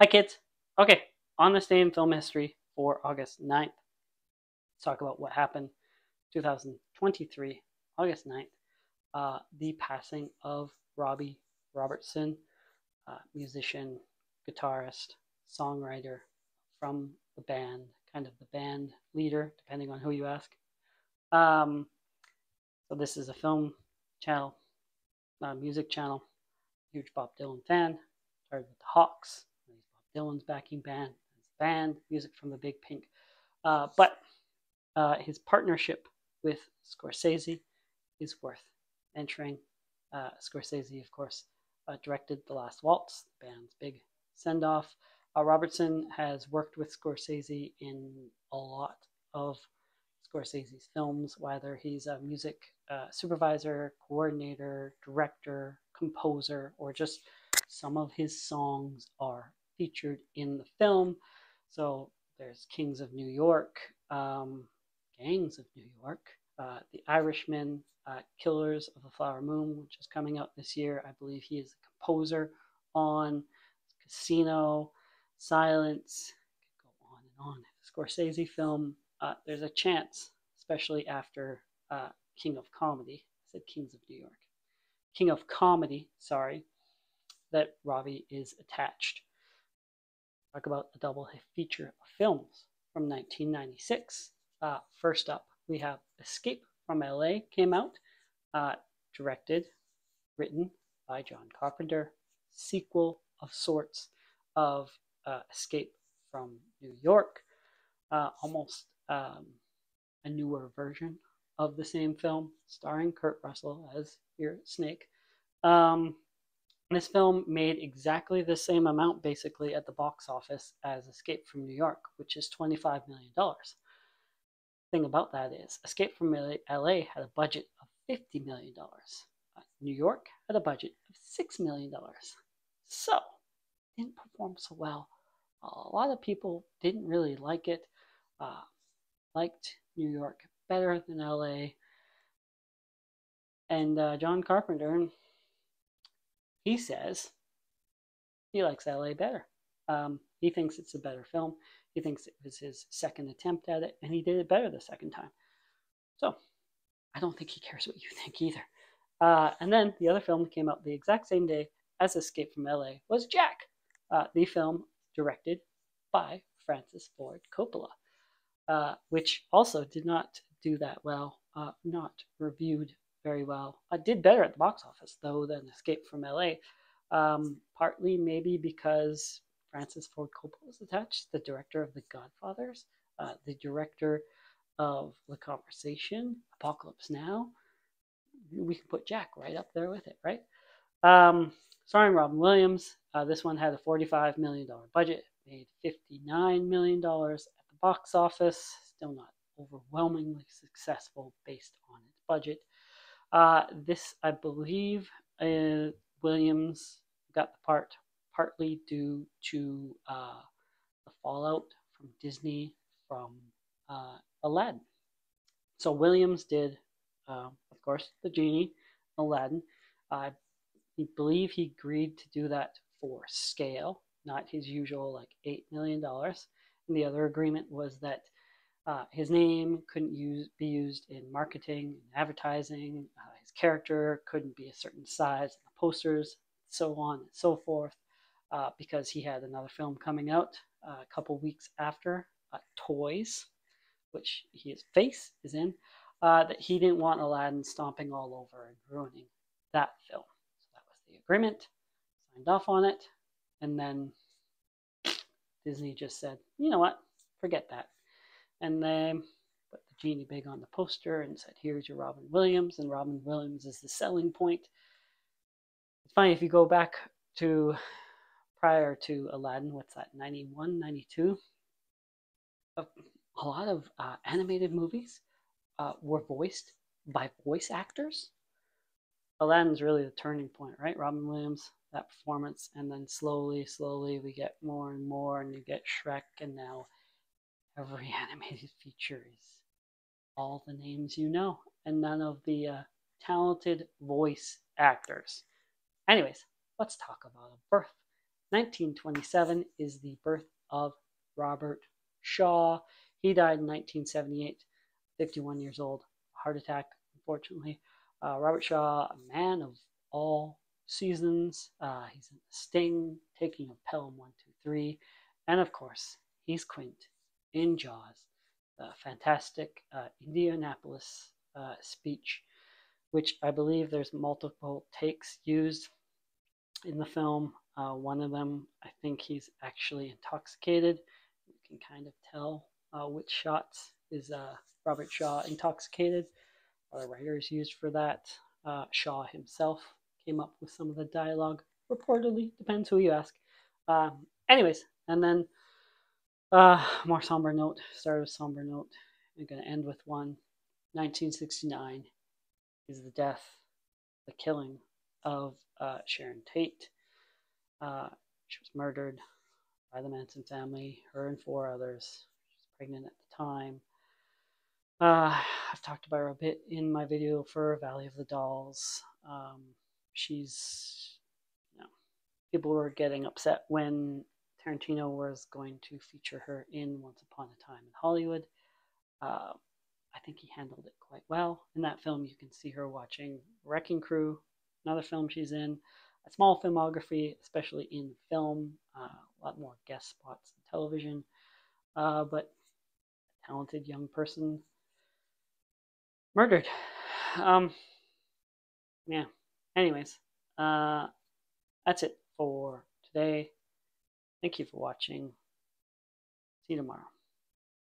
Hi, kids. Okay, on this day in film history for August 9th, let's talk about what happened 2023, August 9th, the passing of Robbie Robertson, musician, guitarist, songwriter from the band, kind of the band leader, depending on who you ask. So this is a film channel, music channel. Huge Bob Dylan fan. Started with the Hawks. He's Bob Dylan's backing band, music from the Big Pink. But his partnership with Scorsese is worth mentioning. Scorsese, of course, directed The Last Waltz, the band's big send-off. Robertson has worked with Scorsese in a lot of Scorsese's films, whether he's a music supervisor, coordinator, director, composer, or just some of his songs are featured in the film. So there's Kings of New York, Gangs of New York, The Irishman, Killers of the Flower Moon, which is coming out this year. I believe he is the composer on Casino, Silence, could go on and on. Scorsese film, there's a chance, especially after King of Comedy, I said Kings of New York, King of Comedy, sorry, that Robbie is attached. Talk about a double feature of films from 1996. First up, we have Escape from LA came out, directed, written by John Carpenter, sequel of sorts of Escape from New York, almost a newer version of the same film, starring Kurt Russell as your Snake. This film made exactly the same amount, basically, at the box office as Escape from New York, which is $25 million. The thing about that is, Escape from LA had a budget of $50 million. New York had a budget of $6 million. So, it didn't perform so well. A lot of people didn't really like it, liked New York better than LA. And John Carpenter, he says he likes LA better. He thinks it's a better film. He thinks it was his second attempt at it, and he did it better the second time. So, I don't think he cares what you think either. And then the other film that came out the exact same day as Escape from LA was Jack, the film directed by Francis Ford Coppola, which also did not do that well, not reviewed very well. Did better at the box office, though, than Escape from LA, partly maybe because Francis Ford Coppola was attached, the director of The Godfathers, the director of The Conversation, Apocalypse Now. We can put Jack right up there with it, right? Starring Robin Williams. This one had a $45 million budget, made $59 million at the box office. Still not overwhelmingly successful based on its budget. This, I believe, Williams got the part partly due to the fallout from Disney from Aladdin. So Williams did, of course, the genie, Aladdin. I believe he agreed to do that for scale, not his usual like $8 million. And the other agreement was that his name couldn't be used in marketing and advertising. His character couldn't be a certain size in the posters, so on and so forth, because he had another film coming out a couple weeks after, Toys, which his face is in, that he didn't want Aladdin stomping all over and ruining that film. So that was the agreement, signed off on it, and then Disney just said, you know what, forget that. And then put the genie big on the poster and said, here's your Robin Williams, and Robin Williams is the selling point. It's funny, if you go back to prior to Aladdin, what's that, 91, 92? A lot of animated movies were voiced by voice actors. Aladdin's really the turning point, right? Robin Williams, that performance, and then slowly we get more and more, and you get Shrek, and now every animated feature is all the names you know, and none of the talented voice actors. Anyways, let's talk about a birth 1927 is the birth of Robert Shaw. He died in 1978, 51 years old, heart attack, unfortunately. Robert Shaw, a man of all seasons. He's in Sting, Taking of Pelham 123, and of course, he's Quint in Jaws, the fantastic Indianapolis speech, which I believe there's multiple takes used in the film. One of them, I think he's actually intoxicated. You can kind of tell which shots is Robert Shaw intoxicated. Other writers used for that. Shaw himself came up with some of the dialogue. Reportedly, depends who you ask. Anyways, and then more somber note. Start with somber note. I'm going to end with one. 1969 is the death, the killing of Sharon Tate. She was murdered by the Manson family, her and 4 others. She was pregnant at the time. I've talked about her a bit in my video for Valley of the Dolls. She's, people were getting upset when Tarantino was going to feature her in Once Upon a Time in Hollywood. I think he handled it quite well. In that film, you can see her watching Wrecking Crew, another film she's in. A small filmography, especially in film, a lot more guest spots in television, but a talented young person murdered. Yeah. Anyways, that's it for today. Thank you for watching. See you tomorrow.